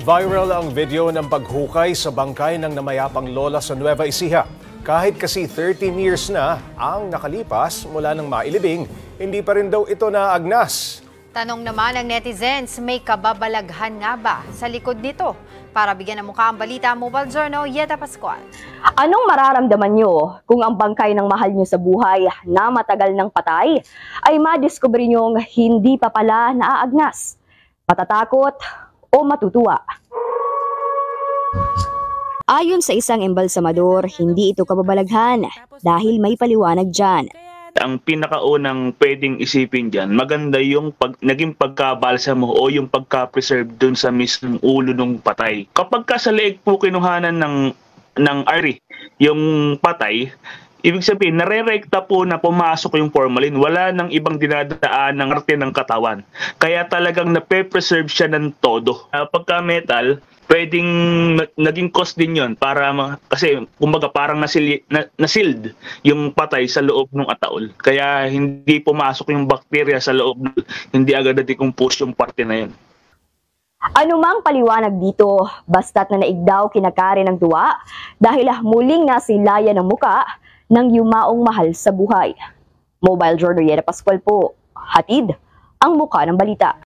Viral ang video ng paghukay sa bangkay ng namayapang lola sa Nueva Ecija. Kahit kasi 13 years na ang nakalipas mula ng mailibing, hindi pa rin daw ito naagnas. Tanong naman ng netizens, may kababalaghan nga ba sa likod nito? Para bigyan ng mukha ang balita, Mobile Journal, Yeta Pascual. Anong mararamdaman nyo kung ang bangkay ng mahal nyo sa buhay na matagal ng patay ay madiskubre nyong hindi pa pala naaagnas? Matatakot o matutuwa? Ayon sa isang embalsamador, hindi ito kababalaghan dahil may paliwanag dyan. Ang pinakaunang pwedeng isipin dyan, maganda yung naging pagkabalsa mo o yung pagka-preserve dun sa mismong ulo ng patay. Kapag ka sa leeg po kinuhanan ng artery, yung patay, ibig sabihin, nare-rekta po na pumasok yung formalin. Wala nang ibang dinadaan ng arte ng katawan. Kaya talagang nape-preserve siya ng todo. Pagka metal, pwedeng naging cost din yon para kasi kumbaga parang na-sealed yung patay sa loob ng ataol. Kaya hindi pumasok yung bakterya sa loob, hindi agad na-decompose yung parte na yun. Anumang paliwanag dito, basta't na naigdaw kinakari ng tuwa dahil muling nasilaya ng muka ng yumaong mahal sa buhay. Mobile Journal, Yeta Pascual po, hatid ang muka ng balita.